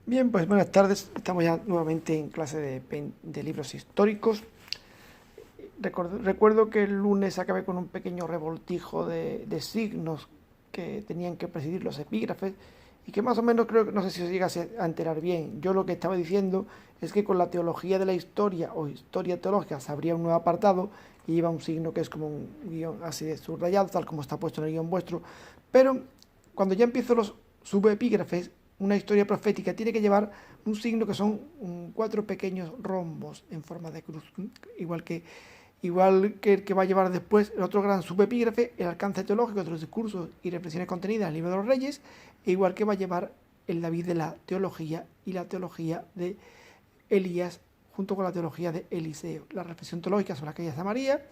Bien, pues buenas tardes. Estamos ya nuevamente en clase de libros históricos. Recuerdo que el lunes acabé con un pequeño revoltijo de signos que tenían que presidir los epígrafes y que más o menos creo que no sé si os llegase a enterar bien. Yo lo que estaba diciendo es que con la teología de la historia o historia teológica se abría un nuevo apartado y lleva un signo que es como un guión así de subrayado, tal como está puesto en el guión vuestro. Pero cuando ya empiezo los subepígrafes, una historia profética tiene que llevar un signo que son 4 pequeños rombos en forma de cruz, igual que el que va a llevar después el otro gran subepígrafe, el alcance teológico de los discursos y reflexiones contenidas en el libro de los Reyes, e igual que va a llevar el David de la teología y la teología de Elías junto con la teología de Eliseo, la reflexión teológica sobre la caída de Samaria,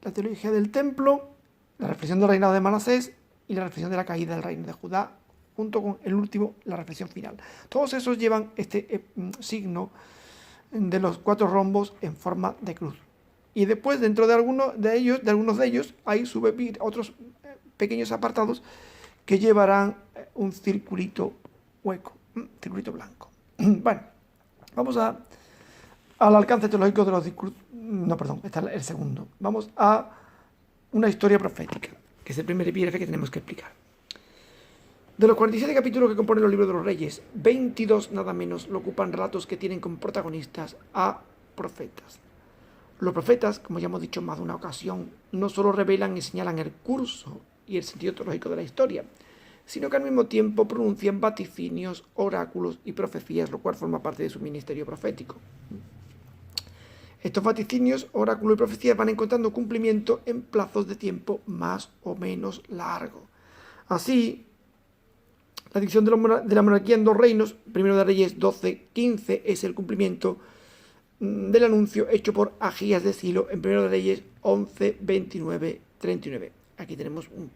la teología del templo, la reflexión del reinado de Manasés y la reflexión de la caída del reino de Judá, junto con el último, la reflexión final. Todos esos llevan este signo de los 4 rombos en forma de cruz. Y después, dentro de algunos de ellos, hay otros pequeños apartados que llevarán un circulito hueco, circulito blanco. Bueno, vamos al alcance teológico de los discursos. No, perdón, este es el segundo. Vamos a una historia profética, que es el primer epígrafe que tenemos que explicar. De los 47 capítulos que componen los libros de los Reyes, 22 nada menos lo ocupan relatos que tienen como protagonistas a profetas. Los profetas, como ya hemos dicho en más de una ocasión, no solo revelan y señalan el curso y el sentido teológico de la historia, sino que al mismo tiempo pronuncian vaticinios, oráculos y profecías, lo cual forma parte de su ministerio profético. Estos vaticinios, oráculos y profecías van encontrando cumplimiento en plazos de tiempo más o menos largos. Así, la dicción de la monarquía en 2 reinos, primero de Reyes 12:15, es el cumplimiento del anuncio hecho por Agías de Silo en primero de Reyes 11:29-39. Aquí tenemos un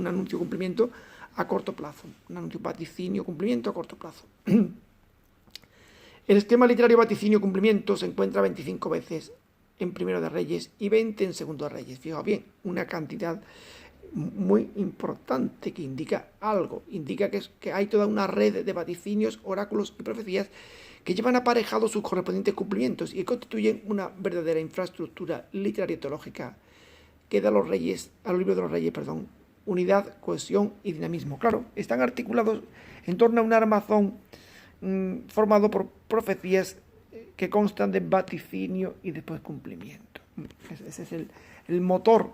anuncio cumplimiento a corto plazo, un anuncio vaticinio cumplimiento a corto plazo. El esquema literario vaticinio cumplimiento se encuentra 25 veces en primero de Reyes y 20 en segundo de Reyes. Fijaos bien, una cantidad muy importante que indica algo, indica que hay toda una red de vaticinios, oráculos y profecías que llevan aparejados sus correspondientes cumplimientos y constituyen una verdadera infraestructura literaria teológica que da a los libros de los Reyes, unidad, cohesión y dinamismo. Claro, están articulados en torno a un armazón formado por profecías que constan de vaticinio y después cumplimiento. Ese es el motor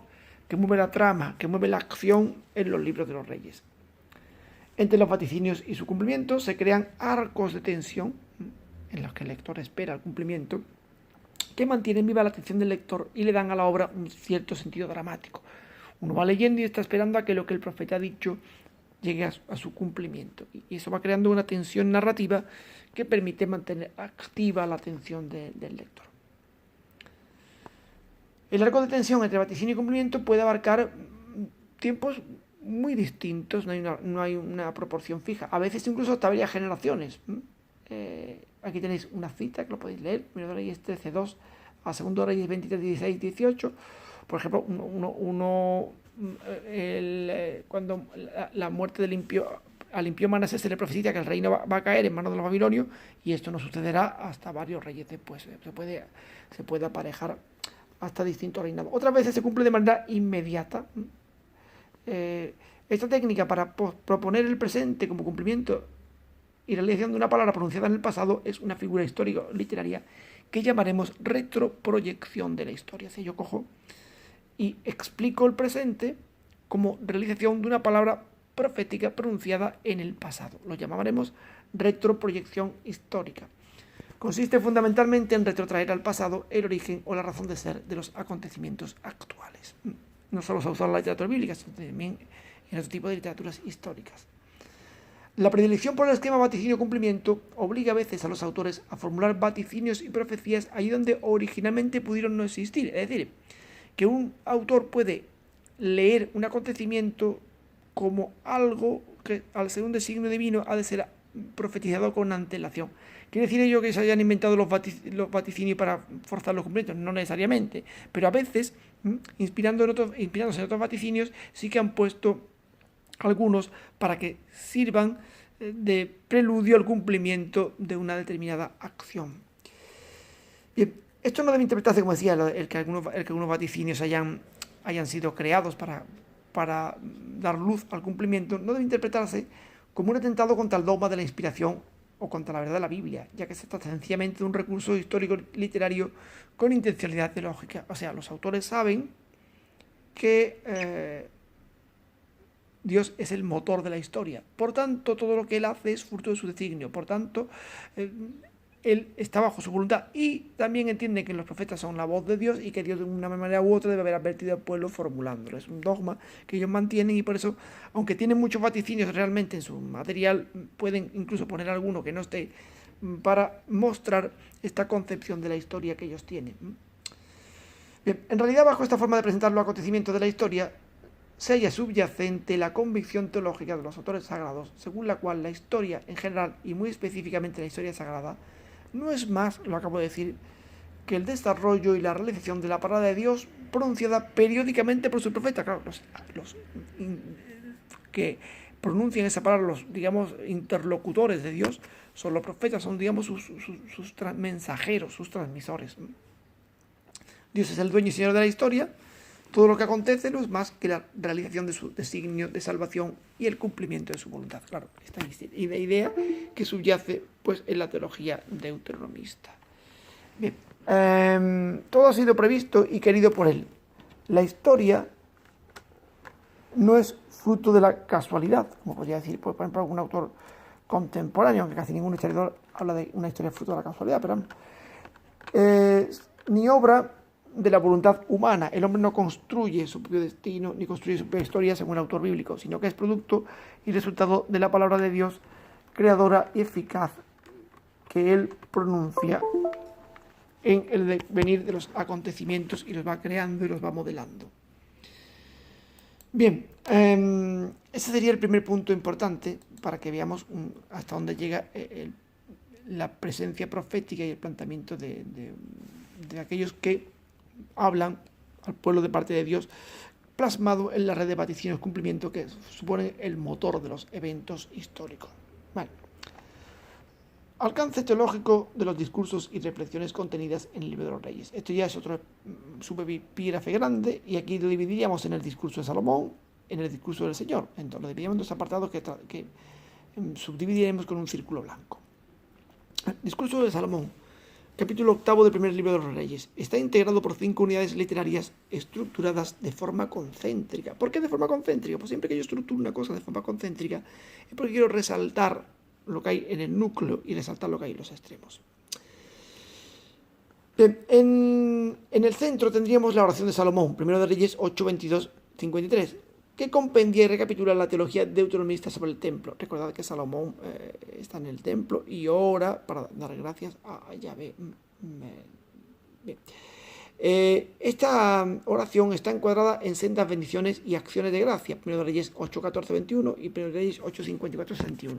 que mueve la trama, que mueve la acción en los libros de los Reyes. Entre los vaticinios y su cumplimiento se crean arcos de tensión en los que el lector espera el cumplimiento, que mantienen viva la atención del lector y le dan a la obra un cierto sentido dramático. Uno va leyendo y está esperando a que lo que el profeta ha dicho llegue a su cumplimiento. Y eso va creando una tensión narrativa que permite mantener activa la atención del lector. El arco de tensión entre vaticinio y cumplimiento puede abarcar tiempos muy distintos, no hay una proporción fija, a veces incluso hasta varias generaciones. Aquí tenéis una cita que lo podéis leer, primero de Reyes 13:2 a segundo de Reyes 23:16-18. Por ejemplo, cuando la muerte del al impío Manasés se le profetiza que el reino va a caer en manos de los babilonios, y esto no sucederá hasta varios reyes después. Se puede aparejar hasta distintos reinados. Otras veces se cumple de manera inmediata. Esta técnica para proponer el presente como cumplimiento y realización de una palabra pronunciada en el pasado es una figura histórico-literaria que llamaremos retroproyección de la historia. Si yo cojo y explico el presente como realización de una palabra profética pronunciada en el pasado, lo llamaremos retroproyección histórica. Consiste fundamentalmente en retrotraer al pasado el origen o la razón de ser de los acontecimientos actuales. No solo se usa en la literatura bíblica, sino también en otro tipo de literaturas históricas. La predilección por el esquema vaticinio-cumplimiento obliga a veces a los autores a formular vaticinios y profecías allí donde originalmente pudieron no existir. Es decir, que un autor puede leer un acontecimiento como algo que al ser un designio divino ha de ser profetizado con antelación. ¿Quiere decir ello que se hayan inventado los vaticinios para forzar los cumplimientos? No necesariamente, pero a veces, inspirándose en otros vaticinios, sí que han puesto algunos para que sirvan de preludio al cumplimiento de una determinada acción. Bien, esto no debe interpretarse, como decía, el que algunos vaticinios hayan sido creados para dar luz al cumplimiento, no debe interpretarse como un atentado contra el dogma de la inspiración o contra la verdad de la Biblia, ya que se trata sencillamente de un recurso histórico literario con intencionalidad teológica. O sea, los autores saben que Dios es el motor de la historia. Por tanto, todo lo que Él hace es fruto de su designio. Por tanto, Él está bajo su voluntad, y también entiende que los profetas son la voz de Dios y que Dios de una manera u otra debe haber advertido al pueblo formulándolo. Es un dogma que ellos mantienen, y por eso, aunque tienen muchos vaticinios realmente en su material, pueden incluso poner alguno que no esté para mostrar esta concepción de la historia que ellos tienen. Bien, en realidad, bajo esta forma de presentar los acontecimientos de la historia, se halla subyacente la convicción teológica de los autores sagrados, según la cual la historia en general, y muy específicamente la historia sagrada, no es más, lo acabo de decir, que el desarrollo y la realización de la palabra de Dios pronunciada periódicamente por su profeta. Claro, los que pronuncian esa palabra, los, digamos, interlocutores de Dios, son los profetas, son, digamos, sus mensajeros, sus transmisores. Dios es el dueño y señor de la historia. Todo lo que acontece no es más que la realización de su designio de salvación y el cumplimiento de su voluntad. Claro, esta idea que subyace pues en la teología deuteronomista. Bien, todo ha sido previsto y querido por Él. La historia no es fruto de la casualidad, como podría decir, por ejemplo, algún autor contemporáneo, aunque casi ningún historiador habla de una historia fruto de la casualidad, pero ni obra de la voluntad humana. El hombre no construye su propio destino ni construye su propia historia según el autor bíblico, sino que es producto y resultado de la palabra de Dios creadora y eficaz que Él pronuncia en el devenir de los acontecimientos y los va creando y los va modelando. Bien, ese sería el primer punto importante para que veamos hasta dónde llega la presencia profética y el planteamiento de aquellos que hablan al pueblo de parte de Dios, plasmado en la red de vaticinios cumplimiento que supone el motor de los eventos históricos. Vale. Alcance teológico de los discursos y reflexiones contenidas en el Libro de los Reyes. Esto ya es otro subepígrafe grande, y aquí lo dividiríamos en el discurso de Salomón, en el discurso del Señor. Entonces lo dividiríamos en dos apartados que subdividiremos con un círculo blanco. Discurso de Salomón, capítulo 8 del primer Libro de los Reyes. Está integrado por 5 unidades literarias estructuradas de forma concéntrica. ¿Por qué de forma concéntrica? Pues siempre que yo estructuro una cosa de forma concéntrica es porque quiero resaltar lo que hay en el núcleo y resaltar lo que hay en los extremos. Bien, en el centro tendríamos la oración de Salomón, primero de Reyes 8, 22, 53, que compendia y recapitula la teología deuteronomista sobre el templo. Recordad que Salomón está en el templo y ora para dar gracias a Yahvé. Bien. Esta oración está encuadrada en sendas bendiciones y acciones de gracia, primero de Reyes 8, 14, 21 y primero de Reyes 8, 54, 61,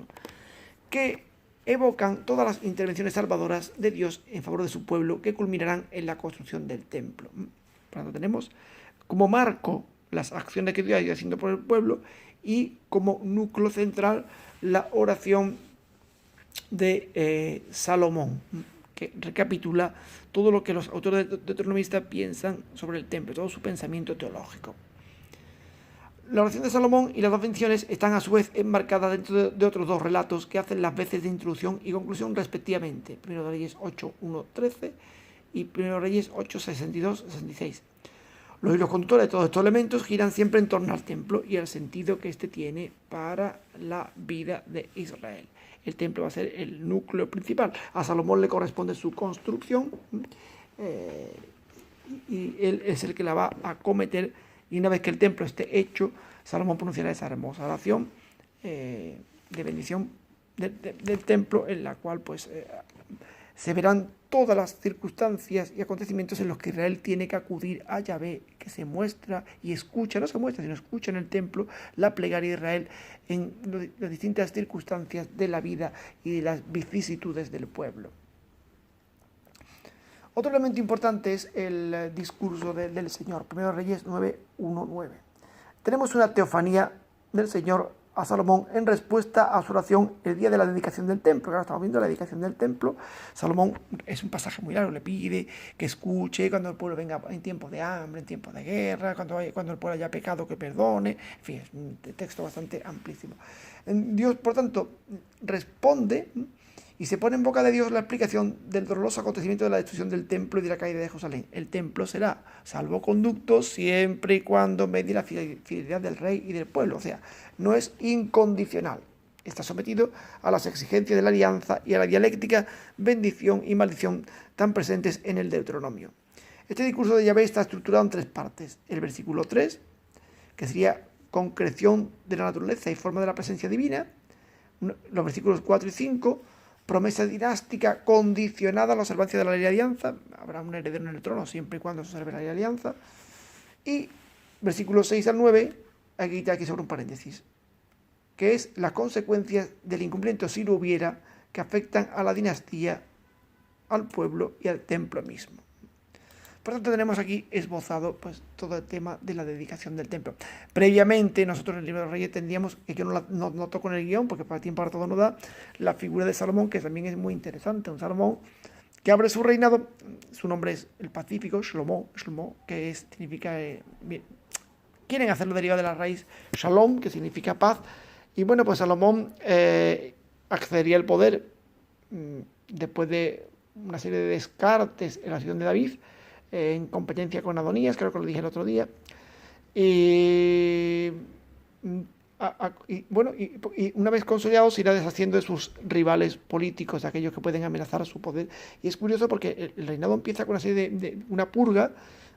que evocan todas las intervenciones salvadoras de Dios en favor de su pueblo, que culminarán en la construcción del templo. Por lo tanto, tenemos como marco las acciones que Dios ha ido haciendo por el pueblo, y como núcleo central la oración de Salomón, que recapitula todo lo que los autores deuteronomistas piensan sobre el templo, todo su pensamiento teológico. La oración de Salomón y las dos bendiciones están a su vez enmarcadas dentro de otros dos relatos que hacen las veces de introducción y conclusión respectivamente, primero de Reyes 8, 1, 13 y primero de Reyes 8, 62, 66. Los hilos conductores de todos estos elementos giran siempre en torno al templo y al sentido que éste tiene para la vida de Israel. El templo va a ser el núcleo principal. A Salomón le corresponde su construcción y él es el que la va a acometer. Y una vez que el templo esté hecho, Salomón pronunciará esa hermosa oración de bendición del templo, en la cual pues se verán todas las circunstancias y acontecimientos en los que Israel tiene que acudir a Yahvé, que se muestra y escucha, no se muestra, sino escucha en el templo la plegaria de Israel en las distintas circunstancias de la vida y de las vicisitudes del pueblo. Otro elemento importante es el discurso del Señor, 1 Reyes 9, 1, 9. Tenemos una teofanía del Señor a Salomón en respuesta a su oración el día de la dedicación del templo. Ahora estamos viendo la dedicación del templo. Salomón, es un pasaje muy largo, le pide que escuche cuando el pueblo venga en tiempos de hambre, en tiempos de guerra, cuando el pueblo haya pecado, que perdone. En fin, es un texto bastante amplísimo. Dios, por tanto, responde y se pone en boca de Dios la explicación del doloroso acontecimiento de la destrucción del templo y de la caída de Jerusalén. El templo será salvoconducto siempre y cuando medie la fidelidad del rey y del pueblo. O sea, no es incondicional. Está sometido a las exigencias de la alianza y a la dialéctica bendición y maldición tan presentes en el Deuteronomio. Este discurso de Yahvé está estructurado en 3 partes. El versículo 3, que sería concreción de la naturaleza y forma de la presencia divina. Los versículos 4 y 5, promesa dinástica condicionada a la observancia de la ley de alianza. Habrá un heredero en el trono siempre y cuando se observe la ley de alianza. Y versículos 6 al 9, aquí sobre un paréntesis, que es las consecuencias del incumplimiento, si lo hubiera, que afectan a la dinastía, al pueblo y al templo mismo. Por tanto, tenemos aquí esbozado pues todo el tema de la dedicación del templo. Previamente, nosotros en el libro de los Reyes tendríamos, que yo no toco en el guión, porque para tiempo para todo no da, la figura de Salomón, que también es muy interesante. Un Salomón que abre su reinado, su nombre es el Pacífico, Shlomo, que significa, quieren hacerlo derivado de la raíz Shalom, que significa paz. Y bueno, pues Salomón accedería al poder después de una serie de descartes en la ciudad de David, en competencia con Adonías, creo que lo dije el otro día. Y una vez consolidado se irá deshaciendo de sus rivales políticos, de aquellos que pueden amenazar su poder. Y es curioso porque el reinado empieza con una serie de una purga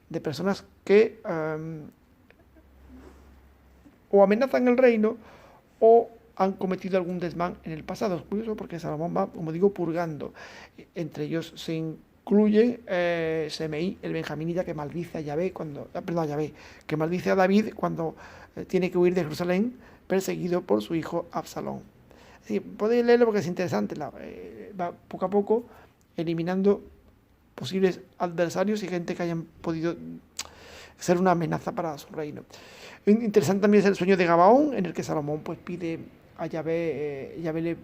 de personas que o amenazan el reino o han cometido algún desmán en el pasado. Es curioso porque Salomón va, como digo, purgando. Entre ellos se incluye Semeí, el benjaminita, que maldice a Yahvé que maldice a David cuando tiene que huir de Jerusalén, perseguido por su hijo Absalón. Sí, podéis leerlo porque es interesante. Va poco a poco eliminando posibles adversarios y gente que hayan podido ser una amenaza para su reino. Interesante también es el sueño de Gabaón, en el que Salomón pues pide a Yahvé, Yahvé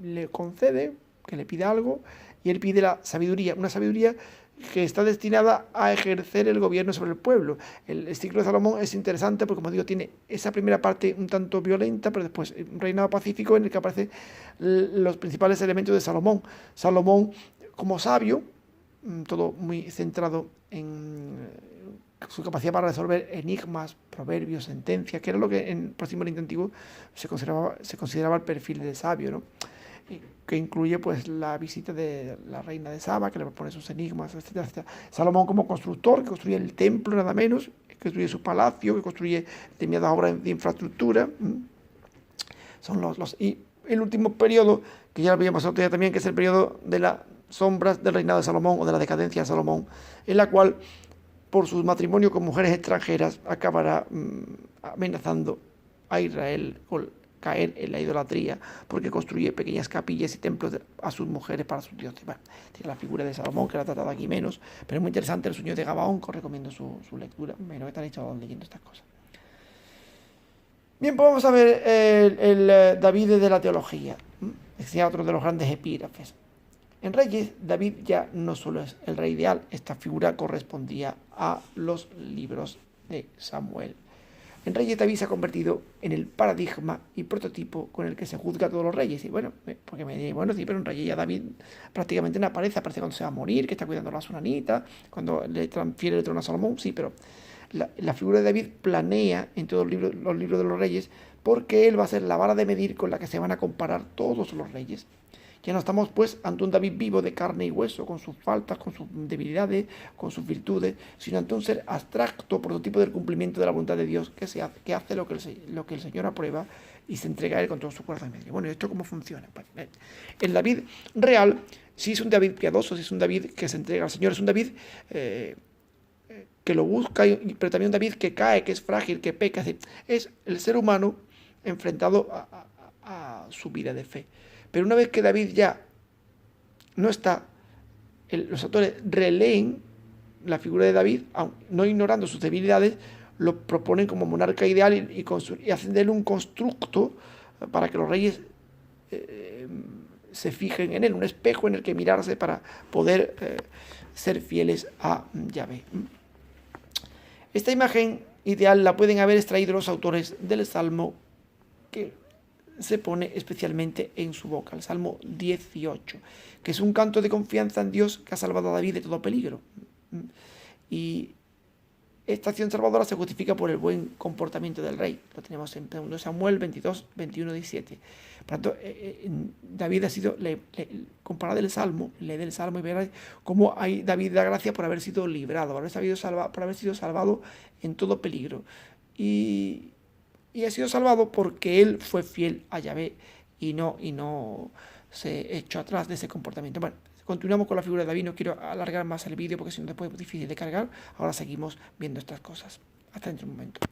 le concede que le pida algo, y él pide la sabiduría, una sabiduría que está destinada a ejercer el gobierno sobre el pueblo. El ciclo de Salomón es interesante porque, como digo, tiene esa primera parte un tanto violenta, pero después un reinado pacífico en el que aparecen los principales elementos de Salomón. Salomón como sabio, todo muy centrado en su capacidad para resolver enigmas, proverbios, sentencias, que era lo que en el próximo Oriente Antiguo se consideraba el perfil del sabio, ¿no? Que incluye pues la visita de la reina de Saba, que le propone sus enigmas, etcétera, etcétera. Salomón como constructor, que construye el templo nada menos, que construye su palacio, que construye determinadas obras de infraestructura. Y el último periodo, que ya lo habíamos otro día también, que es el periodo de las sombras del reinado de Salomón, o de la decadencia de Salomón, en la cual, por sus matrimonios con mujeres extranjeras, acabará amenazando a Israel con caer en la idolatría, porque construye pequeñas capillas y templos a sus mujeres para sus dioses. Bueno, tiene la figura de Salomón, que la ha tratado aquí menos, pero es muy interesante el sueño de Gabaón, que os recomiendo su lectura. Menos que están hechos leyendo estas cosas. Bien, pues vamos a ver el David de la teología. Decía otro de los grandes epígrafes. En Reyes, David ya no solo es el rey ideal, esta figura correspondía a los libros de Samuel. En Reyes, David se ha convertido en el paradigma y prototipo con el que se juzga a todos los reyes. Y bueno, porque me diréis, bueno, sí, pero en Reyes ya David prácticamente no aparece cuando se va a morir, que está cuidando a la sunanita, cuando le transfiere el trono a Salomón, sí, pero la figura de David planea en todos los libros de los reyes, porque él va a ser la vara de medir con la que se van a comparar todos los reyes. Ya no estamos pues ante un David vivo de carne y hueso, con sus faltas, con sus debilidades, con sus virtudes, sino ante un ser abstracto, prototipo del cumplimiento de la voluntad de Dios, que hace lo que el Señor aprueba y se entrega a él con todo su corazón. Bueno, ¿y esto cómo funciona? Pues, el David real sí es un David piadoso, sí es un David que se entrega al Señor, es un David que lo busca, pero también un David que cae, que es frágil, que peca. Es el ser humano enfrentado a su vida de fe. Pero una vez que David ya no está, los autores releen la figura de David, no ignorando sus debilidades, lo proponen como monarca ideal y hacen de él un constructo para que los reyes se fijen en él, un espejo en el que mirarse para poder ser fieles a Yahvé. Esta imagen ideal la pueden haber extraído los autores del Salmo que se pone especialmente en su boca, el Salmo 18, que es un canto de confianza en Dios que ha salvado a David de todo peligro. Y esta acción salvadora se justifica por el buen comportamiento del rey. Lo tenemos en 2 Samuel 22, 21, 17. Por tanto, David ha sido, comparado el Salmo, lee del Salmo y verá cómo hay David da gracia por haber sido librado, por haber sido salvado en todo peligro. Y ha sido salvado porque él fue fiel a Yahvé y no se echó atrás de ese comportamiento. Bueno, continuamos con la figura de David. No quiero alargar más el vídeo porque si no después es difícil de cargar. Ahora seguimos viendo estas cosas. Hasta dentro de un momento.